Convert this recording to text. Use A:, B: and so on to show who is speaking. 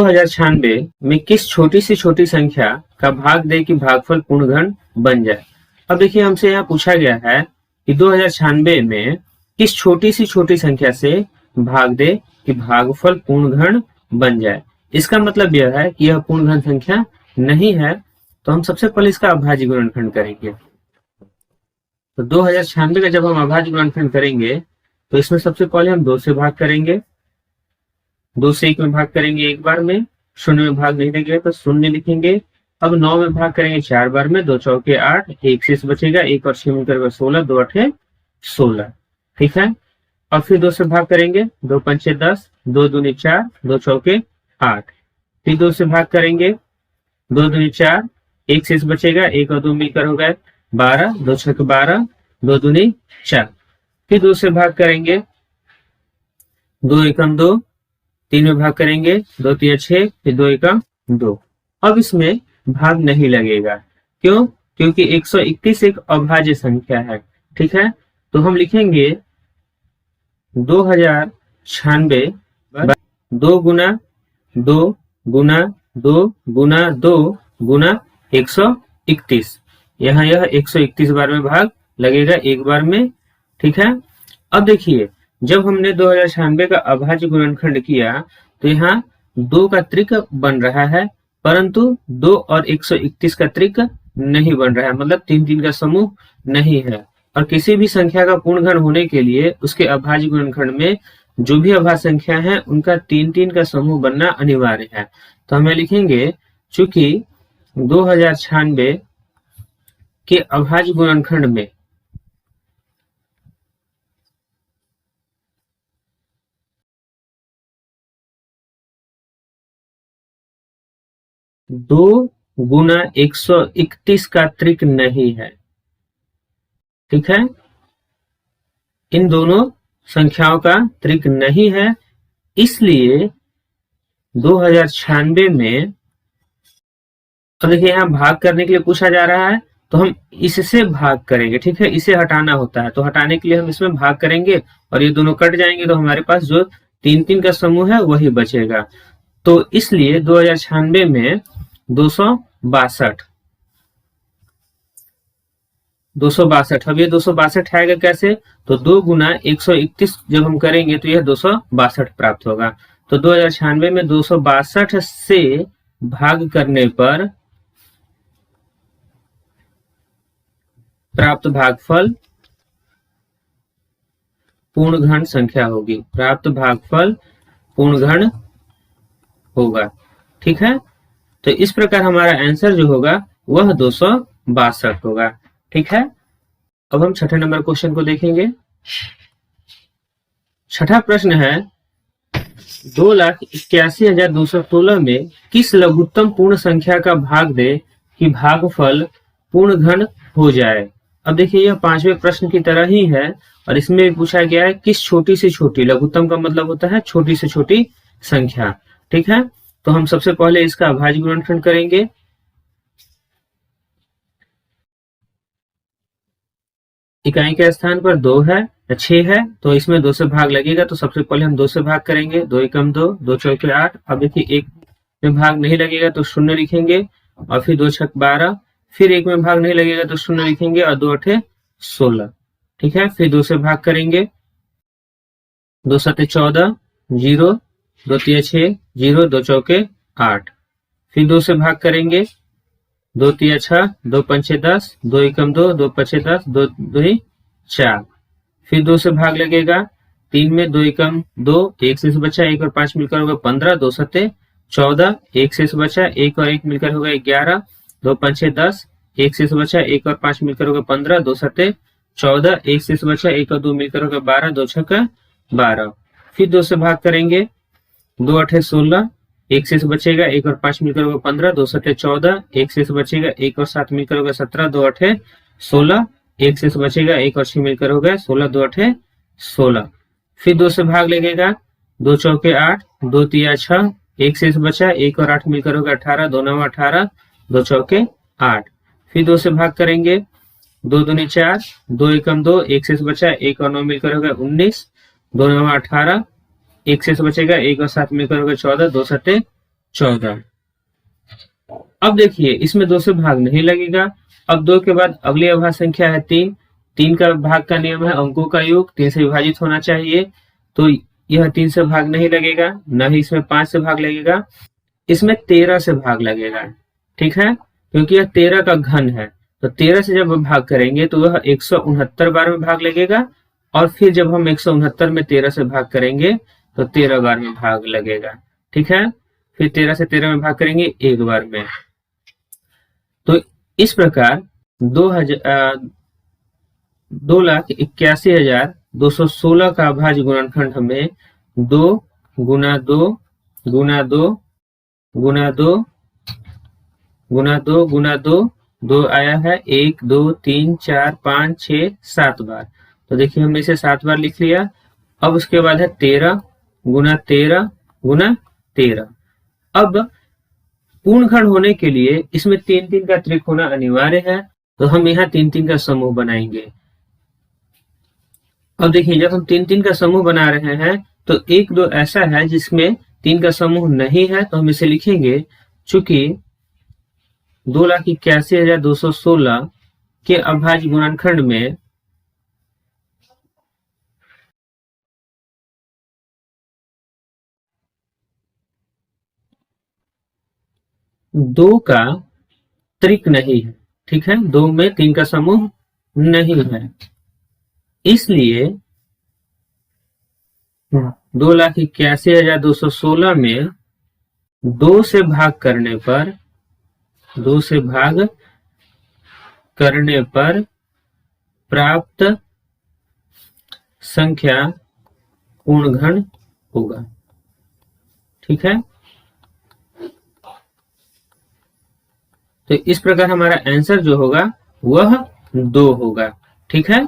A: 2096 में किस छोटी से छोटी संख्या का भाग दे कि भागफल पूर्ण घन बन जाए। अब देखिए हमसे यहाँ पूछा गया है कि 2096 में किस छोटी से छोटी संख्या से भाग दे कि भागफल पूर्ण घन बन जाए। इसका मतलब यह है कि यह पूर्ण घन संख्या नहीं है, तो हम सबसे पहले इसका अभाज्य गुणनखंड करेंगे। तो 2096 का जब हम अभाज्य गुणनखंड करेंगे तो इसमें सबसे पहले हम 2 से भाग करेंगे, 2 से 1 में भाग करेंगे एक बार में, 0 में भाग नहीं देंगे तो 0 लिखेंगे। अब 9 में भाग करेंगे 4 बार में, 2 चौके 8, 1 शेष बचेगा, 1 और 6 मिलकर 16, 2 8 16, ठीक है। और फिर 2 से भाग करेंगे, 2 पंचे 10, 2 दूनी 4, 2 चौके 8, फिर 2 से भाग करेंगे, 2 दूनी 4, 1 शेष बचेगा, 1 और 2 मिलकर हो गए 12, 2 छक 12, 2 दूनी 4, फिर 2 से भाग करेंगे, 2 एकम 2, 3 में भाग करेंगे, 2 3 6, फिर 2 एकम 2। अब इसमें भाग नहीं लगेगा, क्यों? क्योंकि 131 एक अभाज्य संख्या है, ठीक है। तो हम लिखेंगे 2096 2 गुना 2 गुना 2 गुना 2 गुना 131। यहाँ यह 131 बार में भाग लगेगा एक बार में, ठीक है। अब देखिए जब हमने 2096 का अभाज्य गुणनखंड किया तो यहाँ 2 का त्रिक बन रहा है, परंतु 2 और 131 का त्रिक नहीं बन रहा है, मतलब 3 3 का समूह नहीं है। और किसी भी संख्या का पूर्ण घन होने के लिए उसके अभाज्य गुणनखंड में जो भी अभाज्य संख्या है उनका 3 3 का समूह बनना अनिवार्य है। तो हमें लिखेंगे चूंकि 2096 के अभाज्य गुणनखंड में दो गुना 131 का त्रिक नहीं है, ठीक है। इन दोनों संख्याओं का त्रिक नहीं है, इसलिए 2096 में, अब देखिए यहाँ भाग करने के लिए पूछा जा रहा है तो हम इससे भाग करेंगे, ठीक है। इसे हटाना होता है तो हटाने के लिए हम इसमें भाग करेंगे और ये दोनों कट जाएंगे तो हमारे पास जो 3 3 का समूह है वही बचेगा। तो इसलिए 2096 में 262। अब ये 262 आएगा कैसे? तो 2 गुना 131 जब हम करेंगे तो यह 262 प्राप्त होगा। तो 2096 में 262 से भाग करने पर प्राप्त भागफल पूर्ण घन संख्या होगी, प्राप्त भागफल पूर्ण घन होगा, ठीक है। तो इस प्रकार हमारा आंसर जो होगा वह 262 होगा, ठीक है। अब हम छठे नंबर क्वेश्चन को देखेंगे। छठा प्रश्न है 2,81,216 में किस लघुत्तम पूर्ण संख्या का भाग दे कि भागफल पूर्ण घन हो जाए। अब देखिए यह 5वें प्रश्न की तरह ही है और इसमें भी पूछा गया है किस छोटी से छोटी, लघुत्तम का मतलब होता है छोटी से छोटी संख्या, ठीक है। तो हम सबसे पहले इसका अभाज्य गुणनखंड करेंगे। इकाई के स्थान पर 2 है, 6 है, तो इसमें 2 से भाग लगेगा, तो सबसे पहले हम 2 से भाग करेंगे, 2 एकम 2, 2 चौके 8। अब देखिए 1 में भाग नहीं लगेगा तो 0 लिखेंगे, और फिर 2 छक 12, फिर 1 में भाग नहीं लगेगा तो 0 लिखेंगे, और 2 8 16, ठीक है। फिर 2 से भाग करेंगे, 2 7 14, 0, 2 3 6, 0, 2 चौके 8। फिर 2 से भाग करेंगे, 2 3 6, 2 पंचे 10, 2 एकम 2, 2 पचे 10, 2 2 4। फिर 2 से भाग लगेगा, 3 में 2 एकम 2, 1 शेष बचा, 1 और 5 मिलकर होगा 15, 2 7 14, 1 शेष बचा, 1 और 1 मिलकर होगा 11, 2 पंचे 10, 1 शेष बचा, 1 और 5 मिलकर होगा 15, 2 7 14, 1 शेष बचा, 1 और 2 मिलकर होगा 12, 2 छक 12। फिर 2 से भाग करेंगे, 2 8 16, 1 शेष बचेगा, 1 और 5 मिलकर होगा 15, 2 7 14, 1 शेष बचेगा, 1 और 7 मिलकर होगा 17, 2 8 16, 1 शेष बचेगा, 1 और 6 मिलकर होगा 16, 2 8 16। फिर 2 से भाग लगेगा, 2 चौके 8, 2 3 6, 1 शेष बचा, 1 और 8 मिलकर होगा 18, 2 9 18, 2 चौके 8। फिर 2 से भाग करेंगे, 2 दूनी 4, 2 एकम 2, 1 शेष बचा, 1 और 9 मिलकर होगा 19, 2 9 18, 1 शेष बचेगा, 1 और 7 मिलकर होगा 14, 2 7 14। अब देखिए इसमें 2 से भाग नहीं लगेगा। अब 2 के बाद अगली अभाज्य संख्या है 3। 3 का भाग का नियम है अंकों का योग 3 से विभाजित होना चाहिए, तो यह 3 से भाग नहीं लगेगा, न ही इसमें 5 से भाग लगेगा, इसमें 13 से भाग लगेगा। ठीक है, क्योंकि यह 13 का घन है, तो 13 से जब भाग करेंगे तो वह 169 बार में भाग लगेगा, और फिर जब हम 169 में 13 से भाग करेंगे तो 13 बार में भाग लगेगा। ठीक है, फिर 13 से 13 में भाग करेंगे एक बार में। तो इस प्रकार 2,81,216 का अभाज्य गुणनखंड हमें 2 गुना 2 गुना 2 गुना 2 गुना 2 गुना 2 2 आया है, 1 2 3 4 5 6 7 बार। तो देखिए हमने इसे 7 बार लिख लिया। अब उसके बाद है 13 गुना 13 गुना 13। अब पूर्णखंड होने के लिए इसमें 3-3 का त्रिक होना अनिवार्य है, तो हम यहाँ 3-3 का समूह बनाएंगे। अब देखिए जब हम 3-3 का समूह बना रहे हैं तो 1-2 ऐसा है जिसमें 3 का समूह नहीं है, तो हम इसे लिखेंगे चूंकि 2,81,216 के अभाज्य गुणनखंड में 2 का त्रिक नहीं है। ठीक है, 2 में 3 का समूह नहीं है, इसलिए 2,81,216 में 2 से भाग करने पर प्राप्त संख्या पूर्णघन होगा। ठीक है, तो इस प्रकार हमारा आंसर जो होगा वह 2 होगा। ठीक है।